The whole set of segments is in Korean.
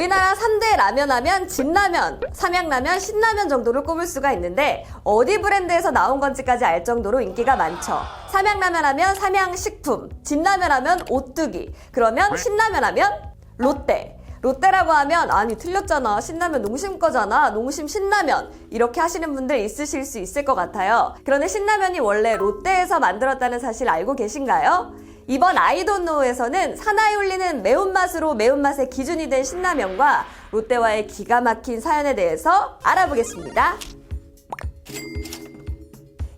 우리나라 3대 라면 하면 진라면, 삼양라면, 신라면 정도를 꼽을 수가 있는데 어디 브랜드에서 나온 건지까지 알 정도로 인기가 많죠. 삼양라면 하면 삼양식품, 진라면 하면 오뚜기, 그러면 신라면 하면 롯데. 롯데라고 하면 아니 틀렸잖아, 신라면 농심 거잖아, 농심 신라면, 이렇게 하시는 분들 있으실 수 있을 것 같아요. 그런데 신라면이 원래 롯데에서 만들었다는 사실 알고 계신가요? 이번 아이돈노에서는 사나이 울리는 매운맛으로 매운맛의 기준이 된 신라면과 롯데와의 기가 막힌 사연에 대해서 알아보겠습니다.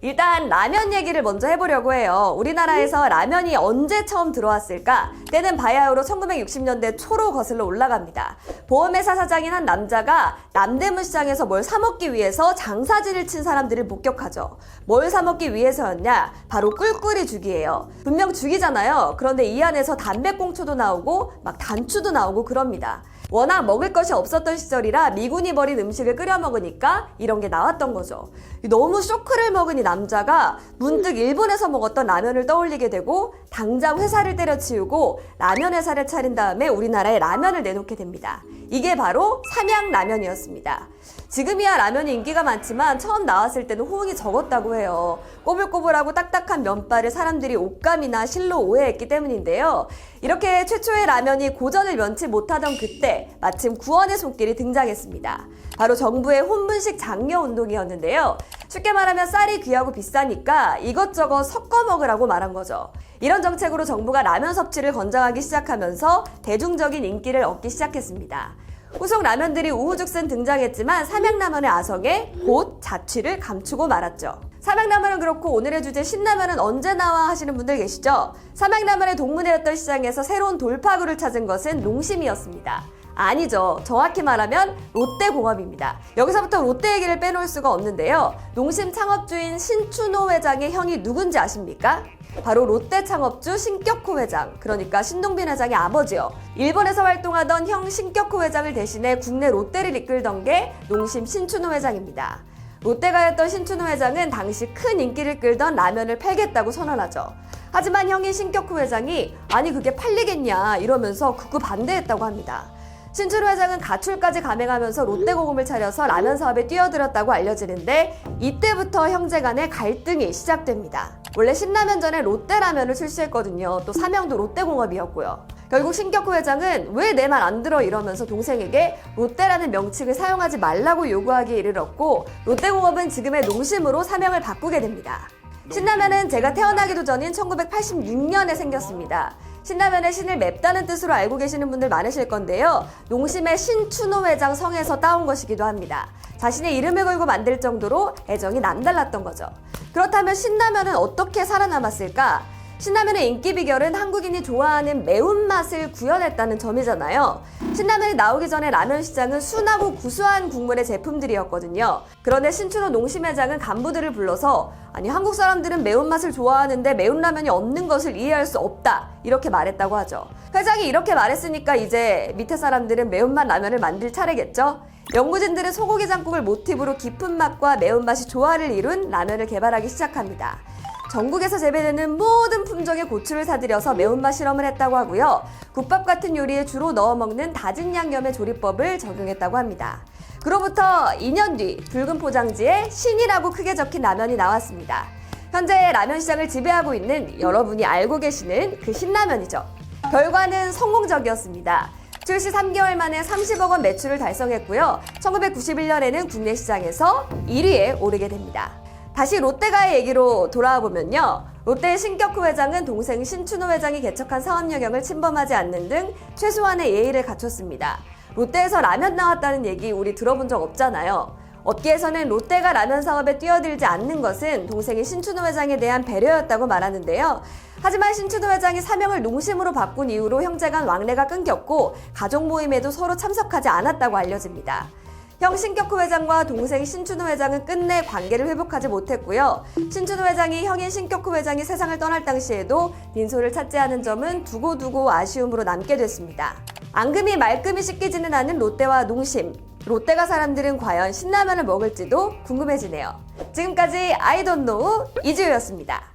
일단 라면 얘기를 먼저 해보려고 해요. 우리나라에서 라면이 언제 처음 들어왔을까? 때는 바야흐로 1960년대 초로 거슬러 올라갑니다. 보험회사 사장인 한 남자가 남대문 시장에서 뭘 사먹기 위해서 장사진을 친 사람들을 목격하죠. 뭘 사먹기 위해서였냐? 바로 꿀꿀이 죽이에요. 분명 죽이잖아요. 그런데 이 안에서 담배꽁초도 나오고 막 단추도 나오고 그럽니다. 워낙 먹을 것이 없었던 시절이라 미군이 버린 음식을 끓여 먹으니까 이런 게 나왔던 거죠. 너무 쇼크를 먹은 이 남자가 문득 일본에서 먹었던 라면을 떠올리게 되고 당장 회사를 때려치우고 라면 회사를 차린 다음에 우리나라에 라면을 내놓게 됩니다. 이게 바로 삼양라면이었습니다. 지금이야 라면이 인기가 많지만 처음 나왔을 때는 호응이 적었다고 해요. 꼬불꼬불하고 딱딱한 면발을 사람들이 옷감이나 실로 오해했기 때문인데요. 이렇게 최초의 라면이 고전을 면치 못하던 그때 마침 구원의 손길이 등장했습니다. 바로 정부의 혼분식 장려 운동이었는데요. 쉽게 말하면 쌀이 귀하고 비싸니까 이것저것 섞어 먹으라고 말한 거죠. 이런 정책으로 정부가 라면 섭취를 권장하기 시작하면서 대중적인 인기를 얻기 시작했습니다. 후속 라면들이 우후죽순 등장했지만 삼양라면의 아성에 곧 자취를 감추고 말았죠. 삼양라면은 그렇고 오늘의 주제 신라면은 언제 나와 하시는 분들 계시죠? 삼양라면의 동문회였던 시장에서 새로운 돌파구를 찾은 것은 농심이었습니다. 아니죠. 정확히 말하면 롯데공업입니다. 여기서부터 롯데 얘기를 빼놓을 수가 없는데요. 농심 창업주인 신춘호 회장의 형이 누군지 아십니까? 바로 롯데 창업주 신격호 회장, 그러니까 신동빈 회장의 아버지요. 일본에서 활동하던 형 신격호 회장을 대신해 국내 롯데를 이끌던 게 농심 신춘호 회장입니다. 롯데가였던 신춘호 회장은 당시 큰 인기를 끌던 라면을 팔겠다고 선언하죠. 하지만 형인 신격호 회장이 아니 그게 팔리겠냐 이러면서 극구 반대했다고 합니다. 신춘호 회장은 가출까지 감행하면서 롯데공업을 차려서 라면 사업에 뛰어들었다고 알려지는데 이때부터 형제 간의 갈등이 시작됩니다. 원래 신라면 전에 롯데라면을 출시했거든요. 또 사명도 롯데공업이었고요. 결국 신격호 회장은 왜 내 말 안 들어 이러면서 동생에게 롯데라는 명칭을 사용하지 말라고 요구하기에 이르렀고 롯데공업은 지금의 농심으로 사명을 바꾸게 됩니다. 신라면은 제가 태어나기도 전인 1986년에 생겼습니다. 신라면의 신을 맵다는 뜻으로 알고 계시는 분들 많으실 건데요. 농심의 신춘호 회장 성에서 따온 것이기도 합니다. 자신의 이름을 걸고 만들 정도로 애정이 남달랐던 거죠. 그렇다면 신라면은 어떻게 살아남았을까? 신라면의 인기 비결은 한국인이 좋아하는 매운맛을 구현했다는 점이잖아요. 신라면이 나오기 전에 라면 시장은 순하고 구수한 국물의 제품들이었거든요. 그런데 신춘호 농심회장은 간부들을 불러서 아니 한국 사람들은 매운맛을 좋아하는데 매운 라면이 없는 것을 이해할 수 없다 이렇게 말했다고 하죠. 회장이 이렇게 말했으니까 이제 밑에 사람들은 매운맛 라면을 만들 차례겠죠. 연구진들은 소고기 장국을 모티브로 깊은 맛과 매운맛이 조화를 이룬 라면을 개발하기 시작합니다. 전국에서 재배되는 모든 품종의 고추를 사들여서 매운맛 실험을 했다고 하고요. 국밥 같은 요리에 주로 넣어 먹는 다진 양념의 조리법을 적용했다고 합니다. 그로부터 2년 뒤 붉은 포장지에 신이라고 크게 적힌 라면이 나왔습니다. 현재 라면 시장을 지배하고 있는 여러분이 알고 계시는 그 신라면이죠. 결과는 성공적이었습니다. 출시 3개월 만에 30억 원 매출을 달성했고요. 1991년에는 국내 시장에서 1위에 오르게 됩니다. 다시 롯데가의 얘기로 돌아와 보면요. 롯데의 신격호 회장은 동생 신춘호 회장이 개척한 사업 영역을 침범하지 않는 등 최소한의 예의를 갖췄습니다. 롯데에서 라면 나왔다는 얘기 우리 들어본 적 없잖아요. 업계에서는 롯데가 라면 사업에 뛰어들지 않는 것은 동생인 신춘호 회장에 대한 배려였다고 말하는데요. 하지만 신춘호 회장이 사명을 농심으로 바꾼 이후로 형제 간 왕래가 끊겼고 가족 모임에도 서로 참석하지 않았다고 알려집니다. 형 신격호 회장과 동생 신춘호 회장은 끝내 관계를 회복하지 못했고요. 신춘호 회장이 형인 신격호 회장이 세상을 떠날 당시에도 빈소를 찾지 않은 점은 두고두고 아쉬움으로 남게 됐습니다. 앙금이 말끔히 씻기지는 않은 롯데와 농심. 롯데가 사람들은 과연 신라면을 먹을지도 궁금해지네요. 지금까지 I don't know 이지우였습니다.